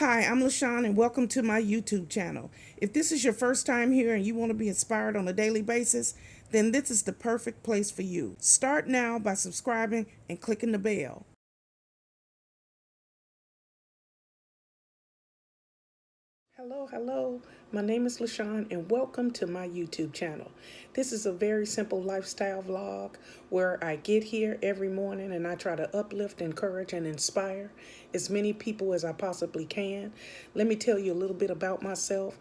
Hi, I'm LaShawn and welcome to my YouTube channel. If this is your first time here and you want to be inspired on a daily basis, then this is the perfect place for you. Start now by subscribing and clicking the bell. Hello. My name is LaShawn and welcome to my YouTube channel. This is a very simple lifestyle vlog where I get here every morning and I try to uplift, encourage, and inspire as many people as I possibly can. Let me tell you a little bit about myself.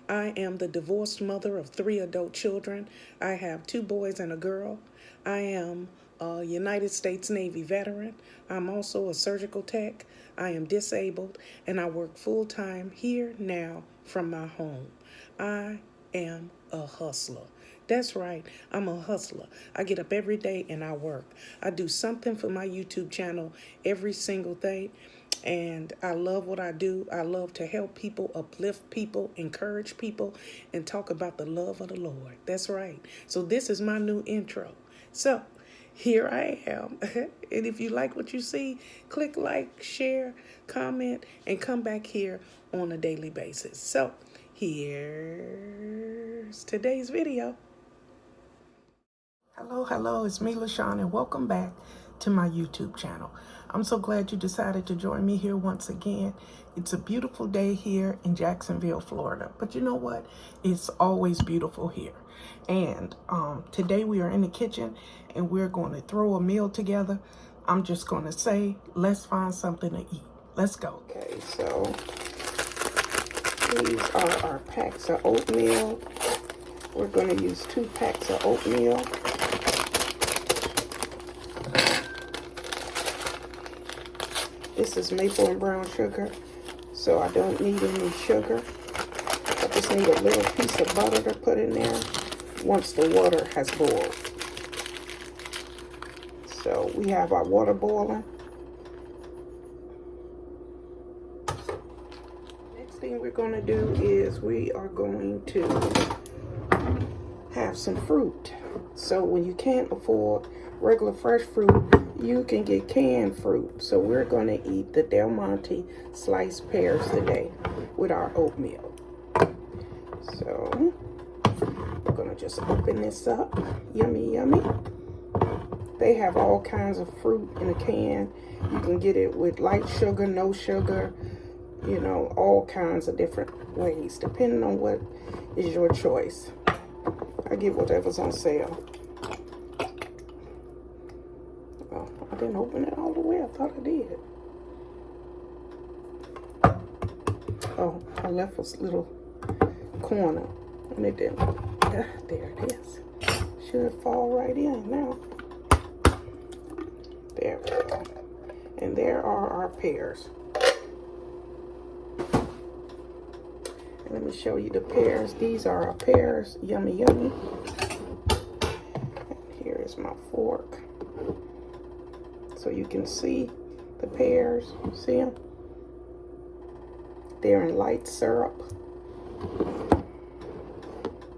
I am the divorced mother of 3 adult children. I have 2 boys and a girl. I am a United States Navy veteran. I'm also a surgical tech. I am disabled and I work full-time here now from my home. I am a hustler. That's right, I'm a hustler. I get up every day and I work. I do something for my YouTube channel every single day. And I love what I do. I love to help people, uplift people, encourage people, and talk about the love of the Lord. That's right. So this is my new intro. So here I am. And if you like what you see, click like, share, comment, and come back here on a daily basis. So here's today's video. Hello, it's me, LaShawn, and welcome back to my YouTube channel. I'm so glad you decided to join me here once again. It's a beautiful day here in Jacksonville, Florida. But you know what? It's always beautiful here. And today we are in the kitchen and we're going to throw a meal together. I'm just going to say, let's find something to eat. Let's go. Okay, so these are our packs of oatmeal. We're going to use 2 packs of oatmeal. This is maple and brown sugar, so I don't need any sugar. I just need a little piece of butter to put in there once the water has boiled. So we have our water boiling. Next thing we're going to do is we are going to have some fruit. So when you can't afford regular fresh fruit, you can get canned fruit. So we're going to eat the Del Monte sliced pears today with our oatmeal. So we're going to just open this up. Yummy. They have all kinds of fruit in a can. You can get it with light sugar, no sugar, you know, all kinds of different ways, depending on what is your choice. I get whatever's on sale. Oh, I didn't open it all the way. I thought I did. Oh, I left a little corner and it didn't. There it is. Should fall right in now. There we go. And there are our pears. And let me show you the pears. These are our pears. Yummy. And here is my fork. So you can see the pears. See them? They're in light syrup.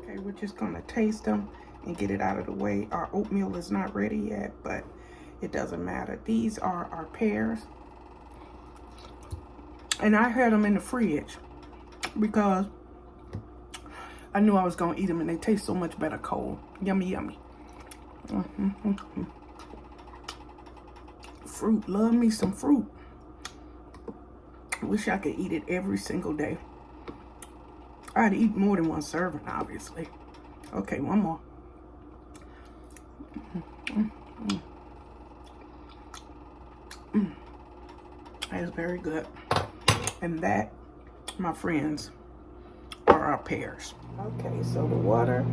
Okay, we're just going to taste them and get it out of the way. Our oatmeal is not ready yet, but it doesn't matter. These are our pears. And I had them in the fridge because I knew I was going to eat them and they taste so much better cold. Yummy. Fruit. Love me some fruit. Wish I could eat it every single day. I'd eat more than one serving, obviously. Okay, one more. That is very good. And that, my friends, are our pears. Okay, so the water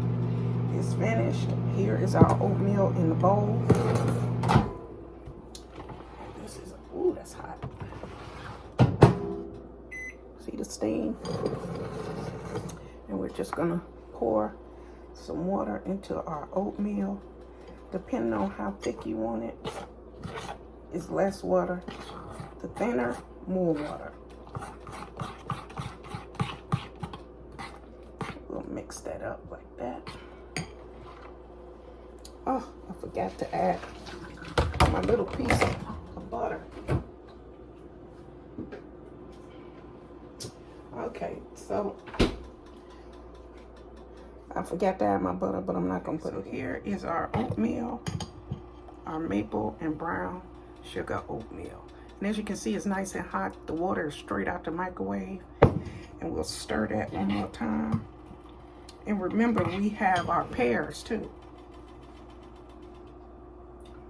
is finished. Here is our oatmeal in the bowl. This is, ooh, that's hot. See the steam? And we're just gonna pour some water into our oatmeal. Depending on how thick you want it, is less water. The thinner, more water. We'll mix that up like that. Oh, I forgot to add my little piece of butter. Okay, so I forgot to add my butter, but I'm not gonna put it. Here is our oatmeal, our maple and brown sugar oatmeal. And as you can see, it's nice and hot. The water is straight out the microwave. And we'll stir that one more time. And remember, we have our pears too.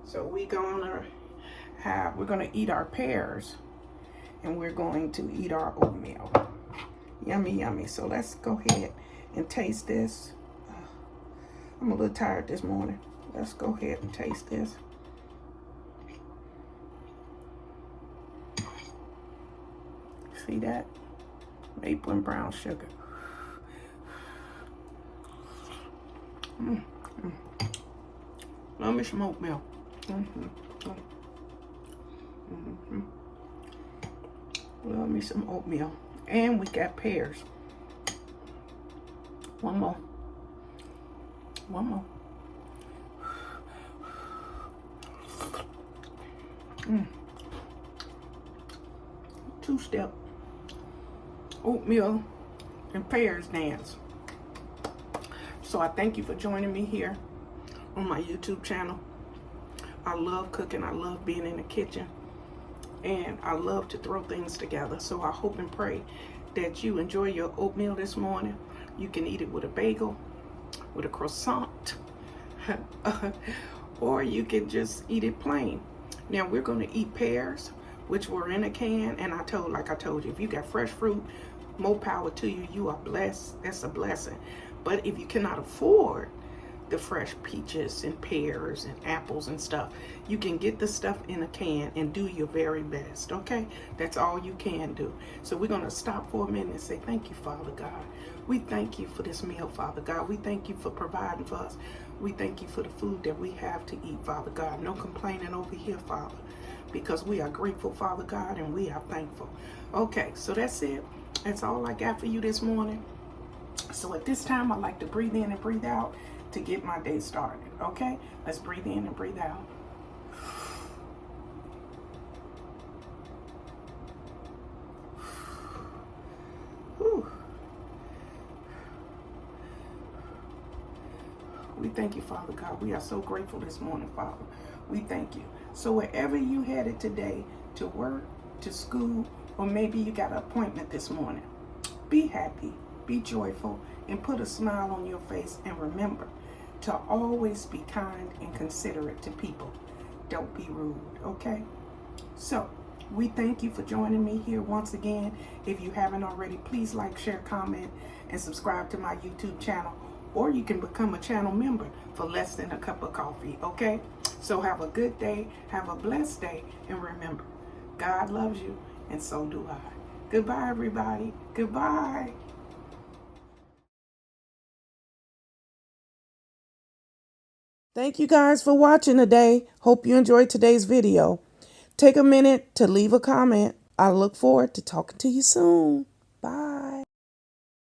So we're gonna eat our pears and we're going to eat our oatmeal. Yummy, yummy. So let's go ahead and taste this. I'm a little tired this morning. Let's go ahead and taste this. See that? Maple and brown sugar. Love me some oatmeal. Love me some oatmeal. And we got pears. One more. One more. Two-step oatmeal and pears dance. So I thank you for joining me here on my YouTube channel. I love cooking. I love being in the kitchen. And I love to throw things together. So I hope and pray that you enjoy your oatmeal this morning. You can eat it with a bagel, with a croissant, or you can just eat it plain. Now we're going to eat pears, which were in a can. And like I told you, if you got fresh fruit, more power to you. You are blessed. That's a blessing. But if you cannot afford the fresh peaches and pears and apples and stuff, you can get the stuff in a can and do your very best. Okay, that's all you can do. So we're going to stop for a minute and say thank you, Father God. We thank you for this meal, Father God. We thank you for providing for us. We thank you for the food that we have to eat, Father God. No complaining over here, Father, because we are grateful, Father God, and we are thankful. Okay, so that's it. That's all I got for you this morning. So at this time, I like to breathe in and breathe out to get my day started. Okay, let's breathe in and breathe out. Whew. We thank you, Father God. We are so grateful this morning, Father. We thank you. So wherever you headed today, to work, to school, or maybe you got an appointment this morning, be happy, be joyful, and put a smile on your face. And remember to always be kind and considerate to people. Don't be rude, okay? So we thank you for joining me here once again. If you haven't already, please like, share, comment, and subscribe to my YouTube channel. Or you can become a channel member for less than a cup of coffee, okay? So have a good day, have a blessed day, and remember, God loves you, and so do I. Goodbye, everybody. Goodbye. Thank you guys for watching today. Hope you enjoyed today's video. Take a minute to leave a comment. I look forward to talking to you soon. Bye.